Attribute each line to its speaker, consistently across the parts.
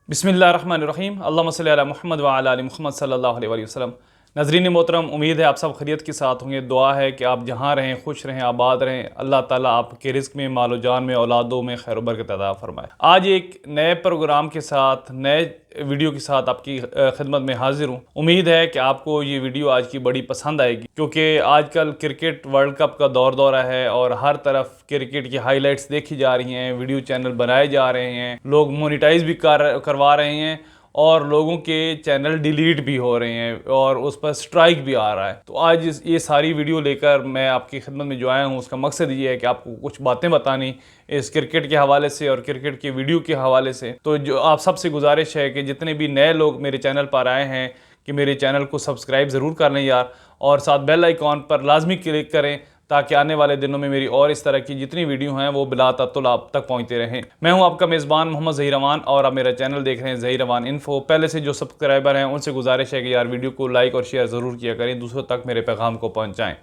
Speaker 1: बिस्मिल्लाहिर्रहमानिर्रहीम अल्लाहुम्मा सल्लि अला मुहम्मद व अला आलि मुहम्मद सल्लल्लाहु अलैहि वसल्लम। नाज़रीन मोहतरम, उम्मीद है आप सब खैरियत के साथ होंगे। दुआ है कि आप जहाँ रहें खुश रहें, आबाद रहें। अल्लाह ताला आपके रिज़्क़ में, मालो जान में, औलादों में खैर बरकत अता फरमाए। आज एक नए प्रोग्राम के साथ, नए वीडियो के साथ आपकी खिदमत में हाजिर हूँ। उम्मीद है कि आपको ये वीडियो आज की बड़ी पसंद आएगी, क्योंकि आजकल क्रिकेट वर्ल्ड कप का दौरा है और हर तरफ क्रिकेट की हाईलाइट्स देखी जा रही हैं, वीडियो चैनल बनाए जा रहे हैं, लोग मोनेटाइज भी करवा रहे हैं और लोगों के चैनल डिलीट भी हो रहे हैं और उस पर स्ट्राइक भी आ रहा है। तो आज ये सारी वीडियो लेकर मैं आपकी खिदमत में जो आया हूँ, उसका मकसद ये है कि आपको कुछ बातें बतानी इस क्रिकेट के हवाले से और क्रिकेट के वीडियो के हवाले से। तो जो आप सबसे गुजारिश है कि जितने भी नए लोग मेरे चैनल पर आए हैं कि मेरे चैनल को सब्सक्राइब ज़रूर कर लें यार, और साथ बेल आइकॉन पर लाजमी क्लिक करें ताकि आने वाले दिनों में मेरी और इस तरह की जितनी वीडियो हैं वो बिला तातुल आप तक पहुंचते रहें। मैं हूं आपका मेज़बान मोहम्मद ज़हीर अमान और आप मेरा चैनल देख रहे हैं ज़हीर अमान इन्फो। पहले से जो सब्सक्राइबर हैं उनसे गुजारिश है कि यार वीडियो को लाइक और शेयर ज़रूर किया करें, दूसरों तक मेरे पैगाम को पहुँचाएँ।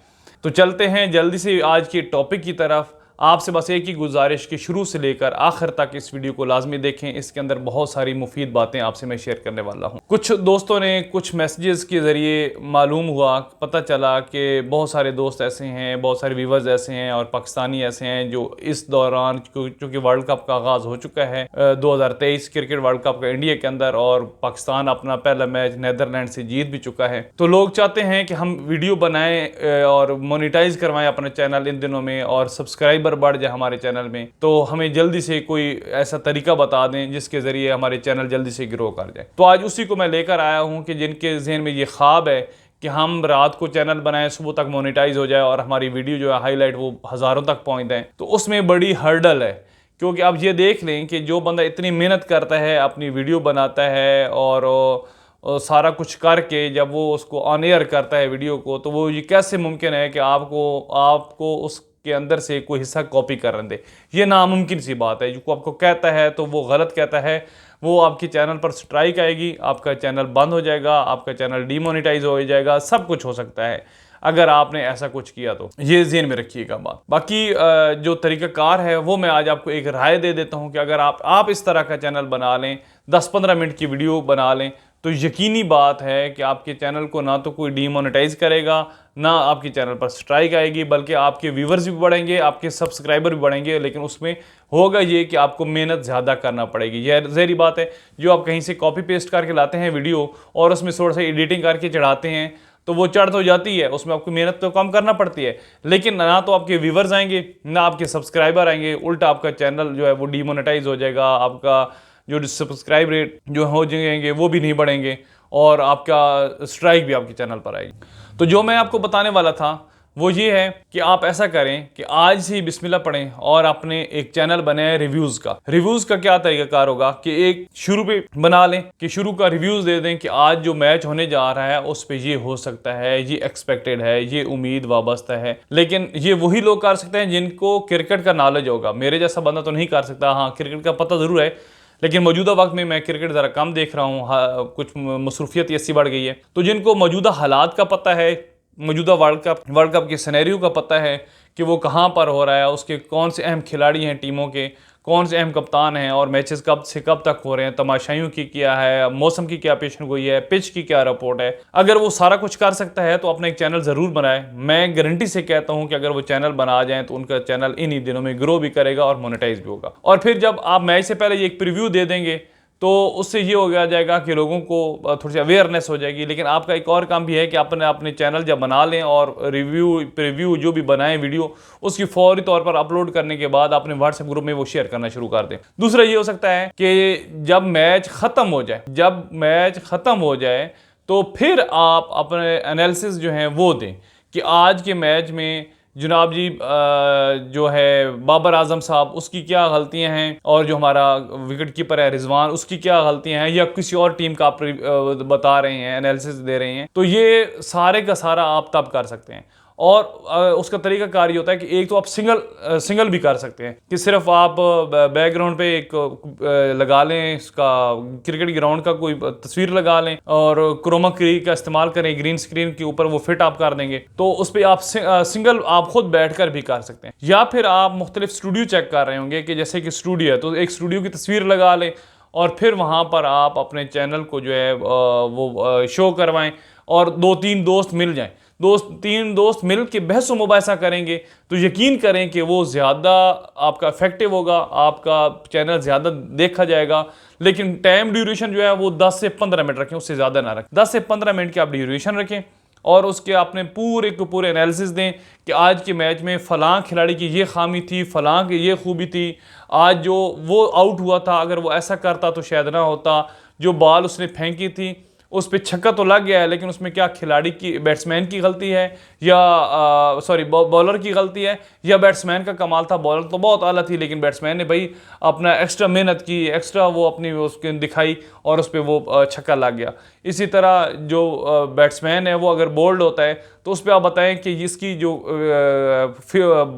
Speaker 1: तो चलते हैं जल्दी से आज के टॉपिक की तरफ। आपसे बस एक ही गुजारिश कि शुरू से लेकर आखिर तक इस वीडियो को लाजमी देखें। इसके अंदर बहुत सारी मुफीद बातें आपसे मैं शेयर करने वाला हूं। कुछ दोस्तों ने कुछ मैसेजेस के ज़रिए मालूम हुआ, पता चला कि बहुत सारे दोस्त ऐसे हैं, बहुत सारे व्यूवर्स ऐसे हैं और पाकिस्तानी ऐसे हैं जो इस दौरान, चूँकि वर्ल्ड कप का आगाज़ हो चुका है 2023 क्रिकेट वर्ल्ड कप का इंडिया के अंदर, और पाकिस्तान अपना पहला मैच नीदरलैंड से जीत भी चुका है, तो लोग चाहते हैं कि हम वीडियो बनाएं और मोनेटाइज करवाएं अपना चैनल इन दिनों में और सब्सक्राइबर बढ़ जाए हमारे चैनल में। तो हमें जल्दी से कोई ऐसा तरीका बता दें जिसके ज़रिए हमारे चैनल जल्दी से ग्रो कर जाए। तो आज उसी को मैं लेकर आया हूं कि जिनके जहन में ये ख्वाब है कि हम रात को चैनल बनाएं, सुबह तक मोनेटाइज हो जाए और हमारी वीडियो जो है हाईलाइट वो हज़ारों तक पहुँच जाए, तो उसमें बड़ी हर्डल है। क्योंकि आप ये देख लें कि जो बंदा इतनी मेहनत करता है, अपनी वीडियो बनाता है और सारा कुछ करके जब वो उसको ऑन एयर करता है वीडियो को, तो वो ये कैसे मुमकिन है कि आपको उसके अंदर से कोई हिस्सा कॉपी कर दे। ये नामुमकिन सी बात है। जो आपको कहता है तो वो गलत कहता है, वो आपके चैनल पर स्ट्राइक आएगी, आपका चैनल बंद हो जाएगा, आपका चैनल डीमोनेटाइज हो जाएगा, सब कुछ हो सकता है अगर आपने ऐसा कुछ किया। तो ये ज़हन में रखिएगा बात। बाकी जो तरीक़ाकार है वो मैं आज आपको एक राय दे देता हूँ कि अगर आप इस तरह का चैनल बना लें, 10-15 मिनट की वीडियो बना लें, तो यकीनी बात है कि आपके चैनल को ना तो कोई डीमोनेटाइज करेगा, ना आपके चैनल पर स्ट्राइक आएगी, बल्कि आपके व्यूवर्स भी बढ़ेंगे, आपके सब्सक्राइबर भी बढ़ेंगे। लेकिन उसमें होगा ये कि आपको मेहनत ज़्यादा करना पड़ेगी। यह ज़हरी बात है। जो आप कहीं से कॉपी पेस्ट करके लाते हैं वीडियो और उसमें थोड़ा सा एडिटिंग करके चढ़ाते हैं, तो वो चढ़ तो जाती है, उसमें आपको मेहनत तो कम करना पड़ती है, लेकिन ना तो आपके व्यूवर्स आएंगे, ना आपके सब्सक्राइबर आएंगे। उल्टा आपका चैनल जो है वो डीमोनेटाइज हो जाएगा, आपका जो सब्सक्राइब रेट जो हो जाएंगे वो भी नहीं बढ़ेंगे और आपका स्ट्राइक भी आपके चैनल पर आएगी। तो जो मैं आपको बताने वाला था वो ये है कि आप ऐसा करें कि आज से ही बिस्मिल्लाह पढ़ें और अपने एक चैनल बनाएं रिव्यूज़ का। रिव्यूज़ का क्या तरीक़ाकार होगा कि एक शुरू पे बना लें कि शुरू का रिव्यूज़ दे दें कि आज जो मैच होने जा रहा है उस पर ये हो सकता है, ये एक्सपेक्टेड है, ये उम्मीद वाबस्ता है। लेकिन ये वही लोग कर सकते हैं जिनको क्रिकेट का नॉलेज होगा। मेरे जैसा बंदा तो नहीं कर सकता। हाँ, क्रिकेट का पता ज़रूर है, लेकिन मौजूदा वक्त में मैं क्रिकेट ज़रा कम देख रहा हूँ, कुछ मसरूफियत ऐसी बढ़ गई है। तो जिनको मौजूदा हालात का पता है, मौजूदा वर्ल्ड कप के सिनेरियो का पता है कि वो कहाँ पर हो रहा है, उसके कौन से अहम खिलाड़ी हैं टीमों के, कौन से अहम कप्तान हैं और मैचेस कब से कब तक हो रहे हैं, तमाशाइयों की क्या है, मौसम की क्या पेशन गोई है, पिच की क्या रिपोर्ट है, अगर वो सारा कुछ कर सकता है तो अपना एक चैनल ज़रूर बनाए। मैं गारंटी से कहता हूं कि अगर वो चैनल बना जाएं तो उनका चैनल इन्हीं दिनों में ग्रो भी करेगा और मोनेटाइज भी होगा। और फिर जब आप मैच से पहले ये एक प्रीव्यू दे देंगे तो उससे ये हो जाएगा कि लोगों को थोड़ी सी अवेयरनेस हो जाएगी। लेकिन आपका एक और काम भी है कि अपने चैनल जब बना लें और प्रीव्यू जो भी बनाएं वीडियो, उसकी फौरी तौर पर अपलोड करने के बाद अपने व्हाट्सएप ग्रुप में वो शेयर करना शुरू कर दें। दूसरा ये हो सकता है कि जब मैच ख़त्म हो जाए तो फिर आप अपने एनालिसिस जो हैं वो दें कि आज के मैच में जनाब जी जो है बाबर आजम साहब, उसकी क्या गलतियां हैं, और जो हमारा विकेट कीपर है रिजवान, उसकी क्या गलतियां हैं, या किसी और टीम का आप बता रहे हैं, एनालिसिस दे रहे हैं। तो ये सारे का सारा आप तब कर सकते हैं। और उसका तरीका कार ये होता है कि एक तो आप सिंगल भी कर सकते हैं कि सिर्फ आप बैकग्राउंड पे एक लगा लें, इसका क्रिकेट ग्राउंड का कोई तस्वीर लगा लें और क्रोमा की का इस्तेमाल करें, ग्रीन स्क्रीन के ऊपर वो फिट आप कर देंगे, तो उस पर आप सिंगल आप खुद बैठकर भी कर सकते हैं। या फिर आप मुख्तलिफ स्टूडियो चेक कर रहे होंगे कि जैसे कि स्टूडियो है तो एक स्टूडियो की तस्वीर लगा लें और फिर वहाँ पर आप अपने चैनल को जो है वो शो करवाएं और 2-3 दोस्त मिल जाएं। 2-3 दोस्त मिल के बहस मुबासा करेंगे तो यकीन करें कि वो ज़्यादा आपका इफेक्टिव होगा, आपका चैनल ज़्यादा देखा जाएगा। लेकिन टाइम ड्यूरेशन जो है वो 10 से 15 मिनट रखें, उससे ज़्यादा ना रखें। 10 से 15 मिनट की आप ड्यूरेशन रखें और उसके आपने पूरे को पूरे एनालिसिस दें कि आज के मैच में फ़लाँ खिलाड़ी की ये खामी थी, फ़लाँ की ये खूबी थी, आज जो वो आउट हुआ था अगर वो ऐसा करता तो शायद ना होता, जो बॉल उसने फेंकी थी उस पर छक्का तो लग गया है लेकिन उसमें क्या खिलाड़ी की बैट्समैन की गलती है या बॉलर की गलती है या बैट्समैन का कमाल था। बॉलर तो बहुत आला थी लेकिन बैट्समैन ने भाई अपना एक्स्ट्रा मेहनत की, एक्स्ट्रा वो अपनी उसके दिखाई और उस पर वो छक्का लग गया। इसी तरह जो बैट्समैन है वो अगर बोल्ड होता है तो उस पर आप बताएं कि इसकी जो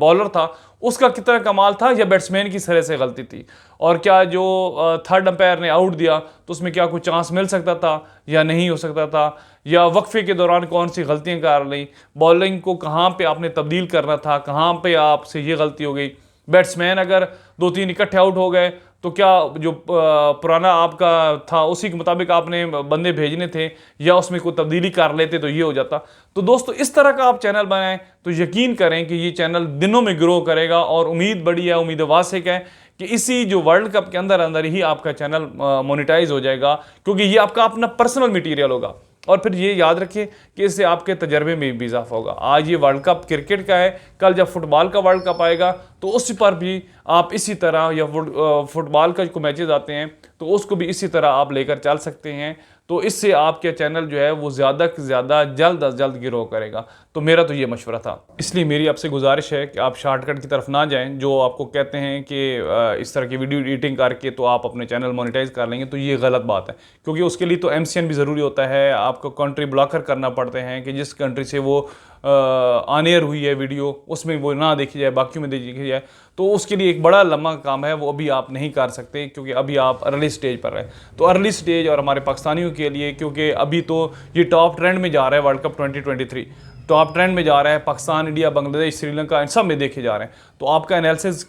Speaker 1: बॉलर था उसका कितना कमाल था या बैट्समैन की तरह से गलती थी, और क्या जो थर्ड अंपायर ने आउट दिया तो उसमें क्या कोई चांस मिल सकता था या नहीं हो सकता था, या वक्फे के दौरान कौन सी गलतियां कर ली, बॉलिंग को कहाँ पे आपने तब्दील करना था, कहाँ पे आपसे ये गलती हो गई। बैट्समैन अगर 2-3 इकट्ठे आउट हो गए तो क्या जो पुराना आपका था उसी के मुताबिक आपने बंदे भेजने थे या उसमें कोई तब्दीली कर लेते तो ये हो जाता। तो दोस्तों इस तरह का आप चैनल बनाएं तो यकीन करें कि ये चैनल दिनों में ग्रो करेगा और उम्मीद बड़ी है, उम्मीद वासिक है कि इसी जो वर्ल्ड कप के अंदर अंदर ही आपका चैनल मोनेटाइज हो जाएगा, क्योंकि ये आपका अपना पर्सनल मटेरियल होगा। और फिर ये याद रखिए कि इससे आपके तजर्बे में भी इजाफा होगा। आज ये वर्ल्ड कप क्रिकेट का है, कल जब फुटबॉल का वर्ल्ड कप आएगा तो उस पर भी आप इसी तरह, या फुटबॉल का जो मैचेस आते हैं तो उसको भी इसी तरह आप लेकर चल सकते हैं। तो इससे आपके चैनल जो है वो ज़्यादा से ज़्यादा जल्द अज जल्द ग्रो करेगा। तो मेरा तो ये मशवरा था। इसलिए मेरी आपसे गुजारिश है कि आप शॉर्टकट की तरफ ना जाएं, जो आपको कहते हैं कि इस तरह की वीडियो एडिटिंग करके तो आप अपने चैनल मोनेटाइज कर लेंगे, तो ये गलत बात है। क्योंकि उसके लिए तो MCN भी ज़रूरी होता है, आपको कंट्री ब्लॉकर करना पड़ते हैं कि जिस कंट्री से वो ऑन एयर हुई है वीडियो उसमें वो ना देखी जाए, बाकी में देखी जाए। तो उसके लिए एक बड़ा लंबा काम है, वो अभी आप नहीं कर सकते क्योंकि अभी आप अर्ली स्टेज पर हैं। तो अर्ली स्टेज और हमारे पाकिस्तानियों के लिए, क्योंकि अभी तो ये टॉप ट्रेंड में जा रहा है, वर्ल्ड कप 2023 टॉप ट्रेंड में जा रहा है, पाकिस्तान, इंडिया, बांग्लादेश, श्रीलंका, इन सब में देखे जा रहे हैं। तो आपका एनालिसिस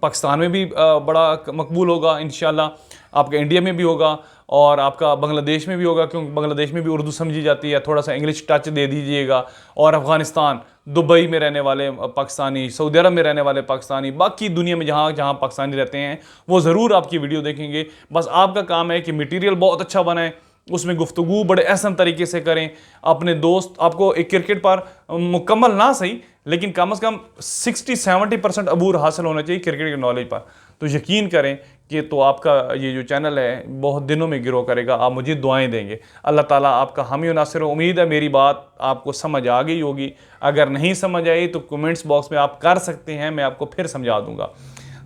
Speaker 1: पाकिस्तान में भी बड़ा मकबूल होगा इंशाल्लाह, आपका इंडिया में भी होगा और आपका बांग्लादेश में भी होगा, क्योंकि बांग्लादेश में भी उर्दू समझी जाती है, थोड़ा सा इंग्लिश टच दे दीजिएगा। और अफ़गानिस्तान, दुबई में रहने वाले पाकिस्तानी, सऊदी अरब में रहने वाले पाकिस्तानी, बाकी दुनिया में जहाँ जहाँ पाकिस्तानी रहते हैं वो ज़रूर आपकी वीडियो देखेंगे। बस आपका काम है कि मटीरियल बहुत अच्छा बनाएं, उसमें गुफ्तगू बड़े एहसन तरीके से करें। अपने दोस्त, आपको एक क्रिकेट पर मुकम्मल ना सही लेकिन कम से कम 60-70% अबूर हासिल होना चाहिए क्रिकेट के नॉलेज पर। तो यकीन करें कि तो आपका ये जो चैनल है बहुत दिनों में ग्रो करेगा। आप मुझे दुआएं देंगे। अल्लाह ताला आपका हामी व नासिर हो। उम्मीद है मेरी बात आपको समझ आ गई होगी। अगर नहीं समझ आई तो कमेंट्स बॉक्स में आप कर सकते हैं, मैं आपको फिर समझा दूंगा।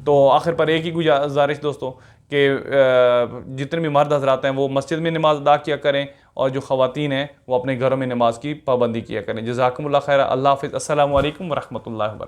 Speaker 1: तो आखिर पर एक ही गुजारिश दोस्तों कि जितने भी मर्द हजरात हैं वो मस्जिद में नमाज़ अदा किया करें और जो ख़वातीन हैं वो अपने घरों में नमाज की पाबंदी किया करें। जज़ाकुमुल्लाह खैर। अल्लाह हाफ़िज़। अस्सलामु अलैकुम व रहमतुल्लाहि व बरकातहू।